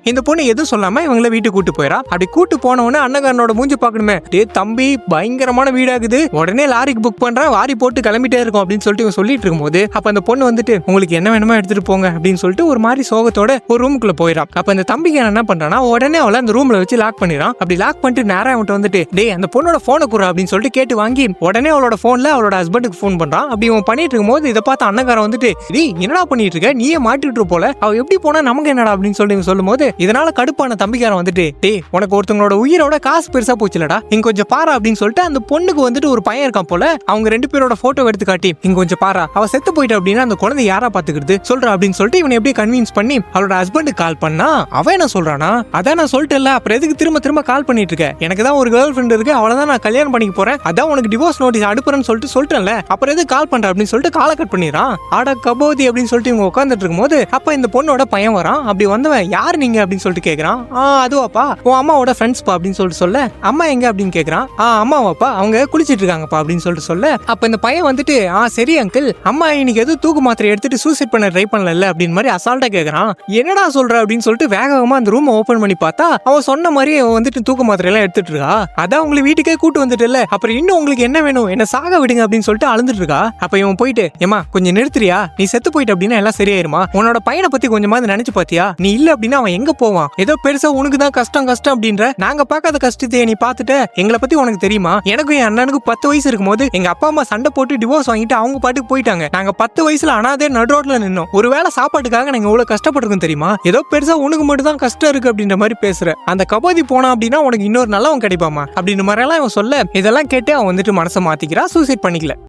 இந்த பொண்ணு எதுவும் சொல்லாம இவங்கள வீட்டுக்கு கூட்டு போயிடா. அப்படி கூட்டு போனவொடனே அண்ணகாரனோட மூஞ்சி பாக்கணுமே, டே தம்பி பயங்கரமான வீடாகுது, உடனே லாரிக்கு புக் பண்றேன், வாரி போட்டு கிளம்பிட்டே இருக்கும் அப்படின்னு சொல்லிட்டு இவன் சொல்லிட்டு இருக்கும்போது அப்ப அந்த பொண்ணு வந்துட்டு உங்களுக்கு என்ன வேணுமோ எடுத்துட்டு போங்க அப்படின்னு சொல்லிட்டு ஒரு மாதிரி சோகத்தோட ஒரு ரூமுக்குள்ள போயிடான். அப்ப அந்த தம்பிக்கு என்ன பண்றானா உடனே அவளை அந்த ரூம்ல வச்சு லாக் பண்ணிடான். அப்படி லாக் பண்ணிட்டு நேரா அவன்கிட்ட வந்துட்டு டே அந்த பொண்ணோட போனை குறா அப்படின்னு சொல்லிட்டு கேட்டு வாங்கி உடனே அவளோட போன்ல அவளோட ஹஸ்பண்டுக்கு போன் பண்றான். அப்படி அவன் பண்ணிட்டு இருக்கும்போது இதை பார்த்து அண்ணகாரன் வந்துட்டு டேய் என்னடா பண்ணிட்டு இருக்க, நீயே மாட்டிட்டு போல, அவ எப்படி போனா நமக்கு என்னடா அப்படின்னு சொல்லி சொல்லும் போது இதனால கடுப்பான தம்பிக்காரன் வந்துட்டு டே உனக்கு ஒருத்தவங்களோட உயிரோட காசு பெருசா போச்சுலடா, இங்க கொஞ்சம் பாரா அப்படின்னு சொல்லிட்டு அந்த பொண்ணுக்கு வந்துட்டு ஒரு பையன் இருக்கான் போல, அவங்க ரெண்டு பேரோட போட்டோ எடுத்து காட்டி இங்க கொஞ்சம் பாரா, அவ செத்து போயிட்டா அப்படின்னா அந்த குழந்தை யாரா பாத்துக்கிறது சொல்றா அப்படின்னு சொல்லிட்டு இவனை எப்படி கன்வின்ஸ் பண்ணி அவளோட ஹஸ்பண்டுக்கு கால் பண்ணா அவன் என்ன சொல்றானா, அதான் நான் சொல்லிட்டேன்ல அப்புறம் எதுக்கு திரும்ப திரும்ப கால் பண்ணிட்டு இருக்க, எனக்கு தான் ஒரு கேர்ள் ஃப்ரெண்ட் இருக்கு, அவளதான் நான் கல்யாணம் பண்ணிக்க போறேன், அதான் உனக்கு டிவோர்ஸ் நோட்டீஸ் அனுப்புறேன்னு சொல்லிட்டேன்ல அப்புறம் எதுக்கு கால் பண்ற அப்படின்னு சொல்லிட்டு காலை கட் பண்ணிடுறான். ஆட கபோதி அப்படின்னு சொல்லிட்டு இவங்க உட்காந்துட்டு இருக்கும்போது அப்ப இந்த பொண்ணோட பையன் வரான். அப்படி வந்தவன் யார் நீங்க அப்படின்னு சொல்லிட்டு கேக்குறான். அதுவாப்பா உன் அம்மாவோட ஃப்ரெண்ட்ஸ்பா அப்படின்னு சொல்லிட்டு சொல்ல அம்மா எங்க அப்படின்னு கேக்குறான். அம்மாவாப்பா அவங்க குளிச்சிட்டு இருக்காங்கப்பா அப்படின்னு சொல்லிட்டு சொல்ல அப்ப இந்த பையன் வந்துட்டு சரி அங்கிள் அம்மா இன்னைக்கு எதுவும் தூக்கு மாத்திரை எடுத்துட்டு சூசைட் பண்ண ட்ரை பண்ணல அப்படின்னு மாதிரி அசால்ட்டா கேக்குறான். என்னடா சொல்ற அப்படின்னு சொல்லிட்டு வேகமா அந்த ரூம் ஓபன் பண்ணி பார்த்தா அவன் சொன்ன மாதிரி அவன் வந்துட்டு தூக்கு மாத்திரை எல்லாம் எடுத்துட்டு இருக்கா. அதான் உங்களுக்கு வீட்டுக்கே கூட்டு வந்துட்டு இல்ல, அப்புறம் இன்னும் உங்களுக்கு என்ன வேணும், என்ன சாக விடுங்க அப்படின்னு சொல்லிட்டு அழுந்துட்டு இருக்கா. அப்ப இவன் போயிட்டு ஏமா கொஞ்சம் நிறுத்துறியா, நீ செத்து போயிட்டு அப்படின்னா எல்லாம் சரியாயிருமா, உன்னோட பையனை பத்தி கொஞ்சமாவது நினைச்சு பாத்தியா, நீ இல்ல அப்படின்னா அவன் எங்க போவான், ஏதோ பெருசா உனக்கு தான் கஷ்டம் கஷ்டம் அப்படின்ற, நாங்க பார்க்காத கஷ்டத்தையே நீ பாத்துட்ட, எங்களை பத்தி உனக்கு தெரியுமா, எனக்கும் என் அண்ணனுக்கு 10 வயசு இருக்கும்போது எங்க அப்பா அம்மா சண்டை போட்டு டிவோர்ஸ் வாங்கிட்டு அவங்க பாட்டுக்கு போயிட்டாங்க, நாங்க 10 வயசுல அனாதே நடு ரோட்ல நின்னோம், ஒருவேளை சாப்பாட்டுக்காக நாங்க இவ்வளவு கஷ்டப்பட்டிருக்கோம் தெரியுமா, ஏதோ பெருசா உனக்கு மட்டும் தான் கஷ்டம் இருக்கு அப்படின்ற மாதிரி பேசுற, அந்த கபோதி போனா அப்படின்னா உனக்கு இன்னொரு நல்லவன் கிடைப்பாமா அப்படின்ற மாதிரி எல்லாம் இவன் சொல்ல இதெல்லாம் கேட்டு அவன் வந்துட்டு மனசை மாத்திக்கிறா, சூசைட் பண்ணிக்கல.